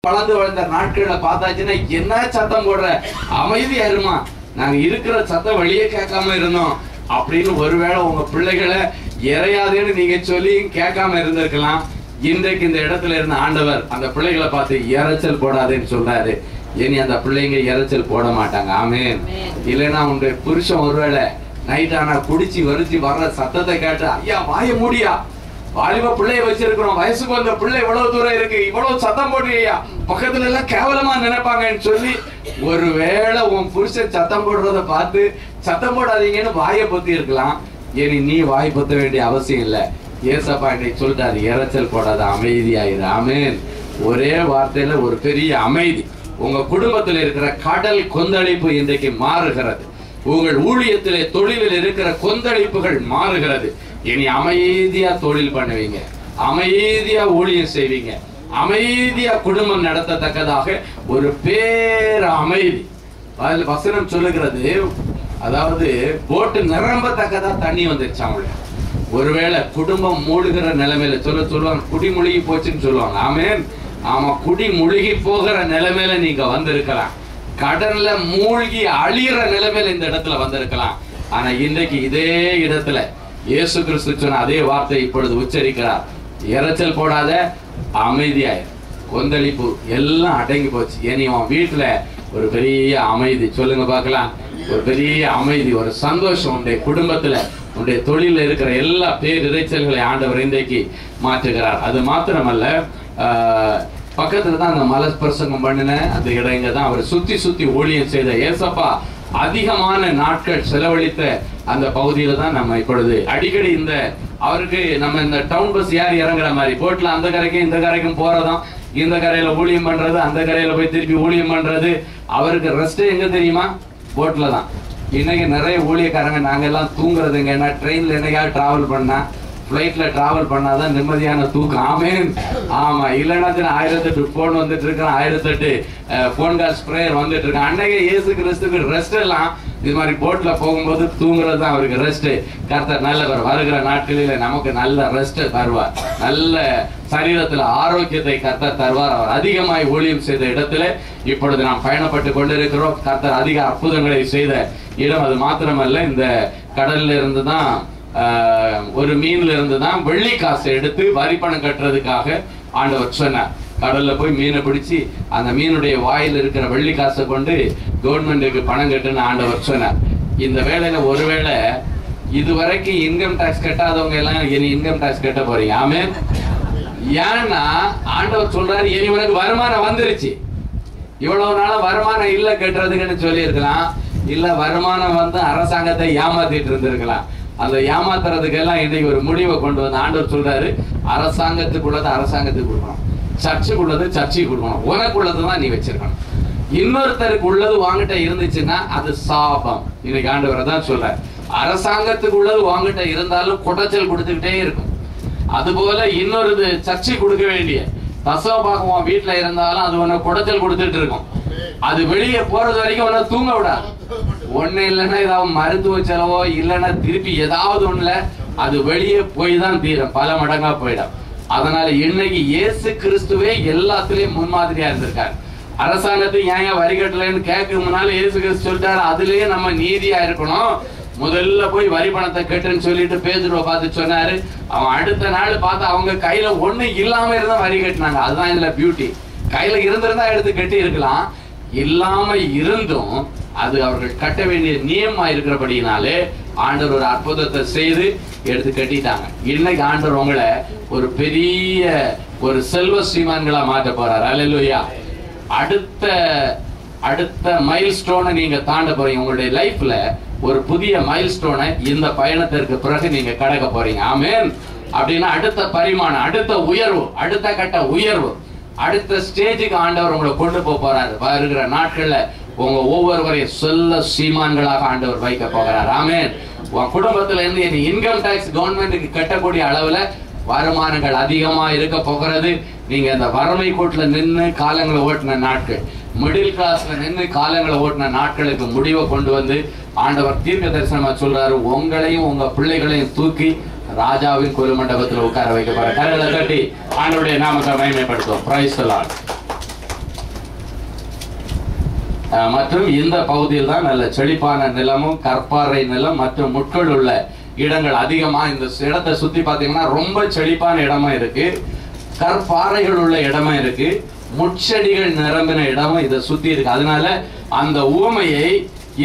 வளர்ந்து வளர்ந்த நாட்களை பார்த்தாச்சுன்னா என்ன சத்தம் போடுற, அமைதியா இருமா, நாங்க இருக்கிற சத்தம் வெளியே கேட்காம இருந்தோம் அப்படின்னு ஒருவேளை உங்க பிள்ளைகளை இறையாதேன்னு நீங்க சொல்லி கேட்காம இருந்திருக்கலாம். இன்றைக்கு இந்த இடத்துல இருந்த ஆண்டவர் அந்த பிள்ளைகளை பார்த்து இறைச்சல் போடாதேன்னு சொல்றாரு. இனி அந்த பிள்ளைங்க இறைச்சல் போட மாட்டாங்க. ஆமென். இல்லைன்னா உங்க புருஷன் ஒருவேளை நைட் ஆனா குடிச்சு வரிச்சு வர்ற சத்தத்தை கேட்டு ஐயா வாய மூடியா, வாலிப பிள்ளைய வச்சிருக்கிறோம், வயசுக்கு வந்த பிள்ளை இவ்வளவு தூரம் இருக்கு, இவ்வளவு சத்தம் போடுறியா, பக்கத்துல எல்லாம் கேவலமா நினைப்பாங்கன்னு சொல்லி ஒருவேளை உன் புருஷன் சத்தம் போடுறத பார்த்து சத்தம் போடாதீங்கன்னு வாயை பொத்தி இருக்கலாம். இனி நீ வாய் பொத்த வேண்டிய அவசியம் இல்லை. ஏசப்பா இன்னைக்கு சொல்லிட்டாரு, இறைச்சல் போடாத, அமைதியாயிரு. ஆமென். ஒரே வார்த்தையில ஒரு பெரிய அமைதி. உங்க குடும்பத்தில் இருக்கிற கடல் கொந்தளிப்பு இன்றைக்கு மாறுகிறது. உங்கள் ஊழியத்திலே தொழிலில் இருக்கிற கொந்தளிப்புகள் மாறுகிறது. இனி அமைதியா தொழில் பண்ணுவீங்க, அமைதியா ஊழியம் செய்வீங்க, அமைதியா குடும்பம் நடத்தத்தக்கதாக ஒரு பேர அமைதி. வசனம் சொல்லுகிறது, அதாவது போட்டு நிரம்பத்தக்கதா தண்ணி வந்துருச்சு அவங்களுக்கு. ஒருவேளை குடும்பம் மூழ்கிற நிலைமையில சொல்லுவாங்க, குடி முழுகி போச்சுன்னு சொல்லுவாங்க. ஆமென். ஆமா, குடி முழுகி போகிற நிலைமையில நீங்க வந்திருக்கலாம், கடல்ல மூழ்கி அழிகிற நிலைமையில இந்த இடத்துல வந்திருக்கலாம். ஆனா இன்றைக்கு இதே இடத்துல இயேசு கிறிஸ்து சொன்ன அதே வார்த்தை இப்பொழுது உச்சரிக்கிறார். இறைச்சல் போடாத, அமைதியாயிரு. கொந்தளிப்பு எல்லாம் அடங்கி போச்சு. இனி உன் வீட்டுல ஒரு பெரிய அமைதி. சொல்லுங்க பார்க்கலாம். ஒரு பெரிய அமைதி, ஒரு சந்தோஷம் உன்னுடைய குடும்பத்துல, உன்னுடைய தொழில இருக்கிற எல்லா பேரிரைச்சல்களை ஆண்டவர் இன்றைக்கு மாற்றுகிறார். அது மாத்திரமல்ல, பக்கத்துல தான் அந்த மலை பிரசங்கம் பண்ணின அந்த இடங்க தான் அவர் சுத்தி சுத்தி ஊழியம் செய்த ஏசப்பா அதிகமான நாட்கள் செலவழித்த அந்த பகுதியில தான் நம்ம இப்பொழுது அடிக்கடி இந்த அவருக்கு நம்ம இந்த டவுன் பஸ் யார் இறங்குற மாதிரி போட்ல அந்த கரைக்கும் இந்த கரைக்கும் போறதும், இந்த கரையில ஊழியம் பண்றது, அந்த கரையில போய் திருப்பி ஊழியம் பண்றது. அவருக்கு ரெஸ்ட் எங்க தெரியுமா? போட்ல தான். இன்னைக்கு நிறைய ஊழியக்காரங்க நாங்க எல்லாம் தூங்குறதுங்க. ஏன்னா ட்ரெயின்ல என்னைக்காவது டிராவல் பண்ணா, ஃப்ளைட்ல டிராவல் பண்ணாதான் நிம்மதியான தூக்கம். ஆமென். ஆமா, இல்லைன்னா 1008 போன் வந்துட்டு இருக்கிறான், 1008 போன் கால் ஸ்ப்ரேயர் வந்துட்டு இருக்கான். அன்னைக்கு இயேசு கிறிஸ்துக்கு ரெஸ்ட் எல்லாம் இது மாதிரி போட்ல போகும்போது தூங்குறது தான் அவருக்கு ரெஸ்ட். கர்த்தர் நல்லவர். வருகிற நாட்களில நமக்கு நல்ல ரெஸ்ட் தருவார், நல்ல சரீரத்துல ஆரோக்கியத்தை கர்த்தர் தருவார். அவர் அதிகமாய் ஊழியம் செய்த இடத்துல இப்பொழுது நாம் பயணப்பட்டு கொண்டிருக்கிறோம். கர்த்தர் அதிக அற்புதங்களை செய்த இடம். அது மாத்திரமல்ல, இந்த கடல்ல இருந்து தான் ஒரு மீன்ல இருந்து தான் வெள்ளி காசை எடுத்து வரி பணம் கட்டுறதுக்காக ஆண்டவர் சொன்னார். கடல்ல போய் மீனை பிடிச்சி அந்த மீனுடைய வாயில் இருக்கிற வெள்ளி காசை கொண்டு கவர்மெண்ட்டுக்கு பணம் கட்டுன்னு ஆண்டவர் சொன்னார். இந்த வேலையில ஒருவேளை இதுவரைக்கும் இன்கம் டாக்ஸ் கட்டாதவங்க எல்லாம் இனி இன்கம் டாக்ஸ் கட்ட போறீங்க. ஆமென். ஏன்னா ஆண்டவர் சொல்றாரு, இனி உனக்கு வருமானம் வந்துருச்சு. இவ்வளவு நாள வருமானம் இல்ல கட்டுறதுக்குன்னு சொல்லி இருக்கலாம், இல்ல வருமானம் வந்து அரசாங்கத்தை ஏமாத்திட்டு இருந்திருக்கலாம். அந்த ஏமாத்துறதுக்கெல்லாம் இன்னைக்கு ஒரு முடிவை கொண்டு வந்து ஆண்டவர் சொல்றாரு, அரசாங்கத்துக்குள்ளது அரசாங்கத்துக்கு கொடுக்கணும், சர்ச்சுக்குள்ளது சர்ச்சுக்கு கொடுக்கணும், உனக்குள்ளதுதான் நீ வச்சிருக்கணும். இன்னொருத்தருக்கு உள்ளது வாங்கிட்ட இருந்துச்சுன்னா அது சாபம். இன்னைக்கு ஆண்டவர் தான் சொல்ற, அரசாங்கத்துக்கு உள்ளது வாங்கிட்ட இருந்தாலும் குடைச்சல் கொடுத்துக்கிட்டே இருக்கும். அதுபோல இன்னொரு சர்ச்சை கொடுக்க வேண்டிய தசமபாகம் வீட்டுல இருந்தாலும் அது உன்னை குடைச்சல் கொடுத்துட்டு இருக்கும். அது வெளியே போறது வரைக்கும் உன்னை தூங்க விடாது. ஒண்ணு இல்லைன்னா ஏதாவது மருத்துவ செலவோ இல்லைன்னா திருப்பி ஏதாவது ஒண்ணுல அது வெளியே போய் தான் தீரும், பல மடங்கா போயிடும். அதனால இன்னைக்கு இயேசு கிறிஸ்துவே எல்லாத்துலயும் முன்மாதிரியா இருந்திருக்காரு. அரசாங்கத்துக்கு ஏன் வரி கட்டலன்னு கேட்க முன்னால இயேசு கிறிஸ்து சொல்லிட்டாரு, அதுலயே நம்ம நீதியா இருக்கணும், முதல்ல போய் வரி பணத்தை கட்டுன்னு சொல்லிட்டு பேதுருவை பார்த்து சொன்னாரு. அவன் அடுத்த நாள் பார்த்து அவங்க கையில ஒண்ணு இல்லாம இருந்தா வரி கட்டினாங்க. அதுதான் இதுல பியூட்டி. கையில இருந்திருந்தா எடுத்து கட்டி இருக்கலாம், இல்லாம இருந்தும் அது அவர்கள் கட்ட வேண்டிய நியமா இருக்கிறபடினாலே ஆண்டவர் ஒரு அற்புதத்தை செய்து எடுத்து கட்டிட்டாங்க. இன்னைக்கு ஆண்டவர் உங்களை ஒரு பெரிய ஒரு செல்வ ஸ்ரீமான்களா மாற்ற போறாரு. அல்லேலூயா. அடுத்த மைல் ஸ்டோனை நீங்க தாண்ட போறீங்க. உங்களுடைய லைஃப்ல ஒரு புதிய மைல் ஸ்டோனை இந்த பயணத்திற்கு பிறகு நீங்க கடக்க போறீங்க. ஆமென். அப்படின்னா அடுத்த பரிமாணம், அடுத்த உயர்வு, அடுத்த கட்ட உயர்வு, அடுத்த ஸ்டேஜுக்கு ஆண்டவர் உங்களை கொண்டு போறாரு. வருகிற நாட்கள்ல உங்க ஒவ்வொருவரையும் சொல்ல சீமான்களாக ஆண்டவர் வைக்க போகிறார். ஆமென். உன் குடும்பத்துல இருந்து இன்கம் டாக்ஸ் கவர்மெண்ட்டுக்கு கட்டக்கூடிய அளவுல வருமானங்கள் அதிகமா இருக்க போகிறது. நீங்க அந்த வறுமை கோட்டுல நின்று காலங்களை ஓட்டின நாட்கள், மிடில் கிளாஸ்ல நின்று காலங்களை ஓட்டின நாட்களுக்கு முடிவை கொண்டு வந்து ஆண்டவர் தீர்க்க தரிசனமா சொல்றாரு, உங்களையும் உங்க பிள்ளைகளையும் தூக்கி ராஜாவின் கோயில் மண்டபத்தில் உட்கார வைக்க போற. கரங்களை தட்டி ஆண்டவருடைய நாமத்தை மகிமைப்படுத்துவோம். Praise the Lord. மற்றும் இந்த பகுதியில் தான் நல்ல செழிப்பான நிலமும் கற்பாறை நிலம் மற்றும் முட்கள் உள்ள இடங்கள் அதிகமா. இந்த இடத்தை சுத்தி பாத்தீங்கன்னா ரொம்ப செழிப்பான இடமா இருக்கு, கற்பாறைகள் உள்ள இடமா இருக்கு, முட்செடிகள் நிரம்பின இடமும் இதை சுத்தி இருக்கு. அதனால அந்த உவமையை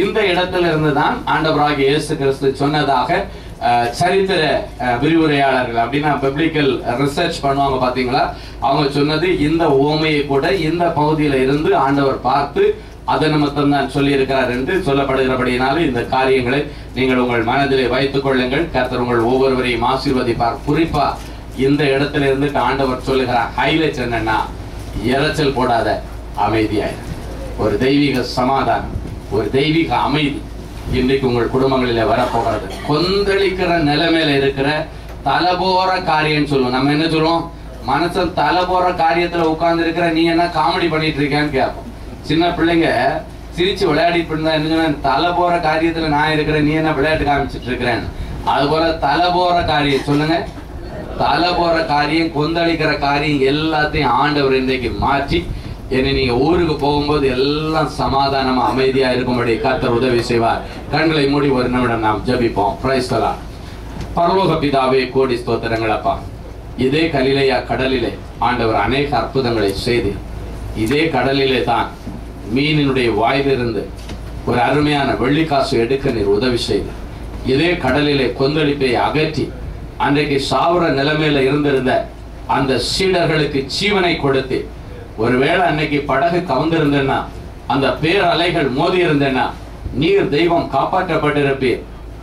இந்த இடத்துல இருந்து தான் ஆண்டவராகிய இயேசு கிறிஸ்து சொன்னதாக சரித்திர விரிவுரையாளர்கள் அப்படின்னா பிப்ளிக்கல் ரிசர்ச் பண்ணுவாங்க பாத்தீங்களா, அவங்க சொன்னது இந்த உவமையை கூட இந்த பகுதியில இருந்து ஆண்டவர் பார்த்து அதை நிமித்தம் தான் சொல்லி இருக்கிறார் என்று சொல்லப்படுகிறபடினால இந்த காரியங்களை நீங்கள் உங்கள் மனதிலே வைத்துக் கொள்ளுங்கள். கர்த்தர் உங்கள் ஒவ்வொருவரையும் ஆசீர்வதிப்பார். குறிப்பா இந்த இடத்துல இருந்து ஆண்டவர் சொல்லுகிறார் ஹைலைட் என்னன்னா, இரைச்சல் போடாத, அமைதியாய், ஒரு தெய்வீக சமாதானம், ஒரு தெய்வீக அமைதி இன்றைக்கு உங்கள் குடும்பங்களில வரப்போகிறது. கொந்தளிக்கிற நிலைமையில இருக்கிற தலைபோற காரியம் சொல்லுவோம். நம்ம என்ன சொல்லுவோம், மனசன் தலைபோற காரியத்துல உட்கார்ந்து இருக்கிற நீ என்ன காமெடி பண்ணிட்டு இருக்கான்னு கேட்போம். சின்ன பிள்ளைங்க சிரிச்சு விளையாடிட்டு இருந்தா என்ன சொன்ன, தலை போற காரியத்துல நான் இருக்கிறேன், நீ என்ன விளையாட்டு காமிச்சிட்டு இருக்கிறேன்னு. அது போல தலை போற காரியம் சொல்லுங்க, தலை போற காரியம், கொந்தளிக்கிற காரியம் எல்லாத்தையும் ஆண்டவர் இன்றைக்கு மாற்றி என்னை நீங்க ஊருக்கு போகும்போது எல்லாம் சமாதானமா அமைதியா இருக்கும்படி கர்த்தர் உதவி செய்வார். கண்களை மூடி ஒரு நிமிடம் நாம் ஜெபிப்போம். Price the Lord. பரலோக பிதாவே, கோடி ஸ்தோத்திரங்கள் அப்பா. இதே கலிலேயா கடலிலே ஆண்டவர் அநேக அற்புதங்களை செய்து, இதே கடலிலே தான் மீனினுடைய வாயிலிருந்து ஒரு அருமையான வெள்ளிக்காசு எடுக்க நீர் உதவி செய்து, இதே கடலிலே கொந்தளிப்பை அகற்றி அன்றைக்கு சாவர நிலைமையில இருந்திருந்த அந்த சீடர்களுக்கு ஜீவனை கொடுத்து, ஒருவேளை அன்னைக்கு படகு கவுந்திருந்தேன்னா, அந்த பேரலைகள் மோதி இருந்தேன்னா நீர் தெய்வம் காப்பாற்றப்பட்டிருப்பீர்.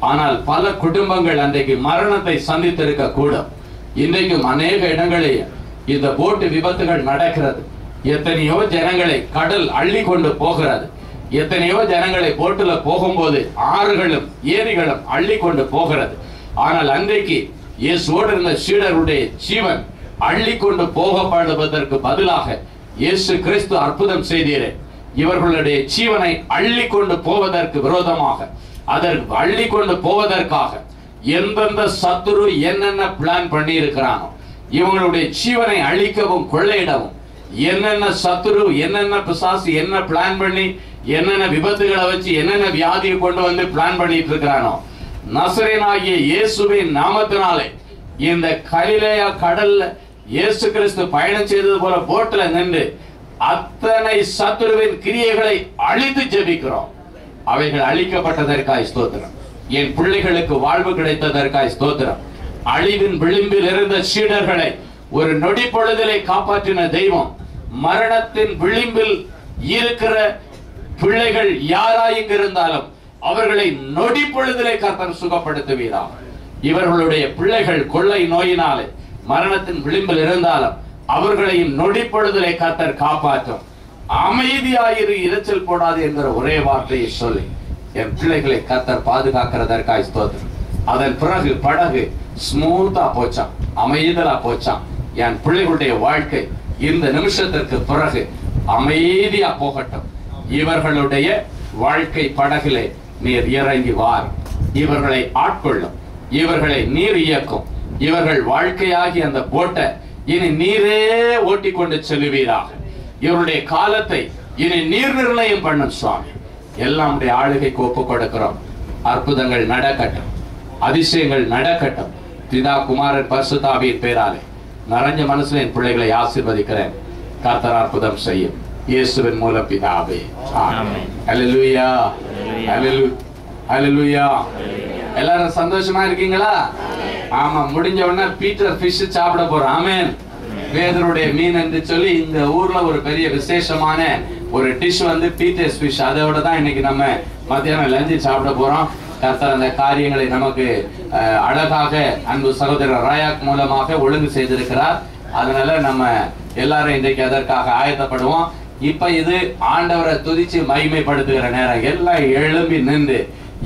ஆனால் பல குடும்பங்கள் அன்றைக்கு மரணத்தை சந்தித்திருக்க கூடும். இன்றைக்கும் அநேக இடங்களில் இந்த போட்டு விபத்துகள் நடக்கிறது. எத்தனையோ ஜனங்களை கடல் அள்ளி கொண்டு போகிறது. எத்தனையோ ஜனங்களை போட்டுல போகும்போது ஆறுகளும் ஏரிகளும் அள்ளி கொண்டு போகிறது. ஆனால் அன்றைக்கு இயேசுவோடு இருந்த சீடருடைய ஜீவன் அள்ளி கொண்டு போகப்படுவதற்கு பதிலாக இயேசு கிறிஸ்து அற்புதம் செய்தீரே, இவர்களுடைய ஜீவனை அள்ளி கொண்டு போவதற்கு விரோதமாக, அதற்கு அள்ளி கொண்டு போவதற்காக எந்தெந்த சத்துரு என்னென்ன பிளான் பண்ணி இருக்கிறானோ, இவங்களுடைய ஜீவனை அழிக்கவும் கொள்ளையிடவும் என்னென்ன சத்துரு என்னென்ன பிசாசு என்ன பிளான் பண்ணி என்னென்ன விபத்துகளை வச்சு என்னென்ன வியாதியை கொண்டு வந்து பிளான் பண்ணிட்டு இருக்கிறானோ, நசரேயனாகிய இயேசுவின் நாமத்தினாலே இந்த கலிலேயா கடல்ல இயேசு கிறிஸ்து பயணம் செய்தது போல போட்ல நின்று அத்தனை சத்துருவின் கிரியைகளை அழித்து ஜெபிக்கிறோம். அவைகள் அழிக்கப்பட்டதற்காய் ஸ்தோத்திரம். என் பிள்ளைகளுக்கு வாழ்வு கிடைத்ததற்காய் ஸ்தோத்திரம். அழிவின் விளிம்பில் இருந்த சீடர்களை ஒரு நொடி பொழுதிலே காப்பாற்றின தெய்வம், மரணத்தின் விளிம்பில் இருக்கிற பிள்ளைகள் யாராயிங்க இருந்தாலும் அவர்களை நொடி பொழுதிலே கர்த்தர் சுகப்படுத்துவீராக. இவர்களுடைய பிள்ளைகள் கொள்ளை நோயினாலே மரணத்தின் விளிம்பில் இருந்தாலும் அவர்களையும் நொடி பொழுதிலே கர்த்தர் காப்பாற்றும். அமைதியாயிரு, இரைச்சல் போடாது என்கிற ஒரே வார்த்தையை சொல்லி என் பிள்ளைகளை கர்த்தர் பாதுகாக்கிறதற்காய் ஸ்தோத்திரம். அதன் பிறகு படகு ஸ்மூத்தா போச்சான், அமைதலா போச்சான். என் பிள்ளைகளுடைய வாழ்க்கை இந்த நிமிஷத்திற்கு பிறகு அமைதியா போகட்டும். இவர்களுடைய வாழ்க்கை படகிலே நீர் இறங்கி வார், இவர்களை ஆட்கொள்ளும், இவர்களை நீர் இயக்கும். இவர்கள் வாழ்க்கையாகி அந்த போட்டை இனி நீரே ஓட்டி கொண்டு செல்லுவீராக. இவருடைய காலத்தை இனி நீர் நிர்ணயம் பண்ணும் சுவாமி. எல்லாம் ஆளுகைக்கு ஒப்பு கொடுக்கிறோம். அற்புதங்கள் நடக்கட்டும், அதிசயங்கள் நடக்கட்டும். பிதா குமாரன் பரிசுத்தாவியின் பேராலே நிறைஞ்ச மனசுல என் பிள்ளைகளை ஆசீர்வதிக்கிறேன். கர்த்தர் அற்புதம் செய்யும் இயேசுவின் மூலம் பிதாவே. ஆமென். ஹல்லேலூயா, ஹல்லேலூயா. எல்லாரும் சந்தோஷமா இருக்கீங்களா? ஆமா, முடிஞ்ச உடனே பீட்டர் ஃபிஷ் சாப்பிட போறோம். ஆமென். பேதுருடைய மீன் என்று சொல்லி இந்த ஊர்ல ஒரு பெரிய விசேஷமான ஒரு டிஷ் வந்து பீட்டர்ஸ் ஃபிஷ். அதோட தான் இன்னைக்கு நம்ம மத்தியானம் லஞ்சு சாப்பிட போறோம். கர்த்தர் அந்த காரியங்களை நமக்கு அழகாக அன்பு சகோதரர் ராயாக் மூலமாக ஒழுங்கு செய்திருக்கிறார். அதனால நம்ம எல்லாரும் இன்றைக்கு அதற்காக ஆயத்தப்படுவோம். இப்ப இது ஆண்டவரை துதிச்சு மகிமைப்படுத்துகிற நேரம். எல்லாம் எழும்பி நின்று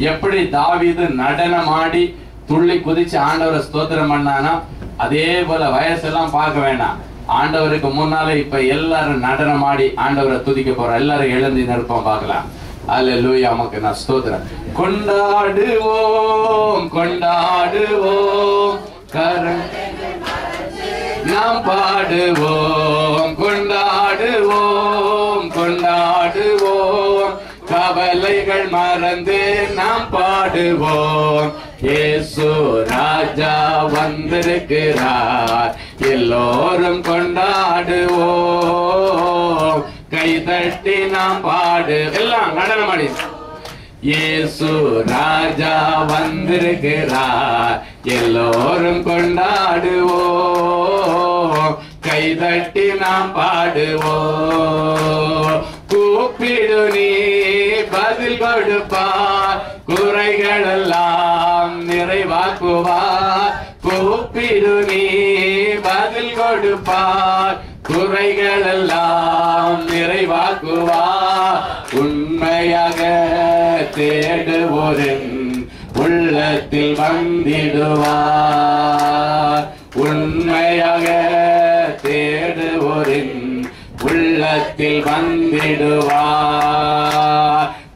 எப்படி தாவீது நடனமாடி துள்ளி குதிச்சு ஆண்டவரை ஸ்தோத்திரம் பண்ணானா, அதே போல வயசெல்லாம் பார்க்க வேண்டாம். ஆண்டவருக்கு முன்னாலே இப்ப எல்லாரும் நடனமாடி ஆண்டவரை துதிக்க போறோம். எல்லாரும் எழுந்து நிற்போம், பார்க்கலாம். அல்லேலூயா, நமக்கு நான் ஸ்தோத்திரம். கொண்டாடுவோம் கொண்டாடுவோம் நாம் பாடுவோம், கொண்டாடுவோம் கொண்டாடுவோம் கவலைகள் மறந்து நாம் பாடுவோம். இயேசு ராஜா வந்திருக்கிறார், எல்லோரும் கொண்டாடுவோம். கைதட்டி நாம் பாடு, எல்லாம் நடனமாடி. இயேசு ராஜா வந்திருக்கிறார், எல்லோரும் கொண்டாடுவோம். கைதட்டி நாம் பாடுவோம். கூப்பிடு நீ பதில் கொடுப்பார், குறைகள் எல்லாம் நிறைவாக்குவார். கூப்பிடு நீ பதில் கொடுப்பார், குறைகள் எல்லாம் நிறைவாக்குவார். உண்மையாக தேடுவோரின் உள்ளத்தில் வந்திடுவார். உண்மையாக தேடுவோரின் உள்ளத்தில் வந்திடுவார்.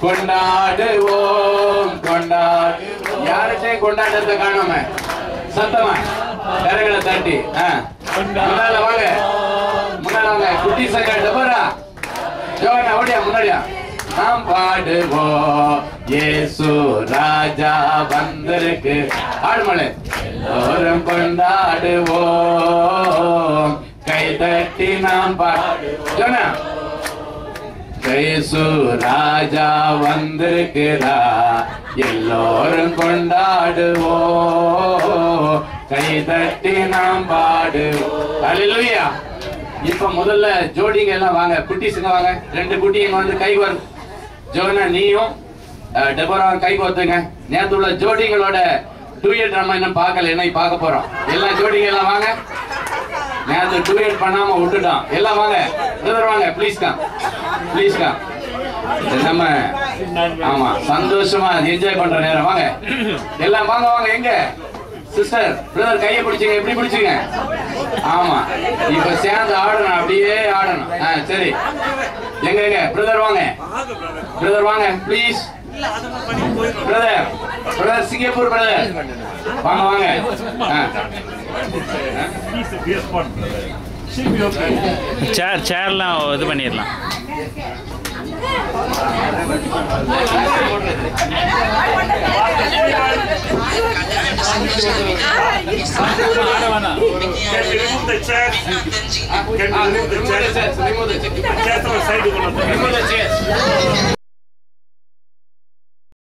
கொண்டாடுவோம் கொண்டாடுவோம். யார்கிட்டையும் கொண்டாட்டத்தை காணாம சத்தமா கரங்களை தட்டி முன்னால வாங்க, முன்னால வாங்க. குட்டி சங்க டபரா ஜோனா ஓடியா முன்னாடியா. நாம் பாடுவோம் இயேசு ராஜா வந்திருக்கு. ஆடுமலை எல்லோரும் கொண்டாடுவோம். கைதட்டி நாம் பாடுவோம். இயேசு ராஜா வந்திருக்கிறார், எல்லோரும் கொண்டாடுவோம். கைதட்டி நாம் பாடுவோம். ஹல்லேலூயா. இப்ப முதல்ல ஜோடிங்க எல்லாம் வாங்க, குட்டிஸுங்க வாங்க. 2 குட்டிங்க வந்து கை வரும். ஜோனா நீயும் டெபோரா கை கோத்துங்க. நேத்து உள்ள ஜோடிங்களோட டூயட் நம்ம இன்னும் பார்க்கல, என்ன பார்க்க போறோம். எல்லாம் ஜோடிங்க எல்லாம் வாங்க. நேத்து டூயட் பண்ணாம விட்டுட்டோம். எல்லாம் வாங்க, பிரதர் வாங்க, ப்ளீஸ் கம், ப்ளீஸ் கம். நம்ம ஆமா சந்தோஷமா என்ஜாய் பண்ற நேரம். வாங்க எல்லாம் வாங்க வாங்க. எங்க சிஸ்டர் பிரதர் கையை பிடிச்சிங்க, எப்படி பிடிச்சிங்க? ஆமா இப்ப சேர்ந்து ஆடணும், அப்படியே ஆடணும். சரி எங்க எங்க பிரதர் வாங்க, பிரதர் வாங்க please. Brother brother Singapore brother வாங்க வாங்க. சேர்லாம் இது பண்ணிடலாம். Remove the chair.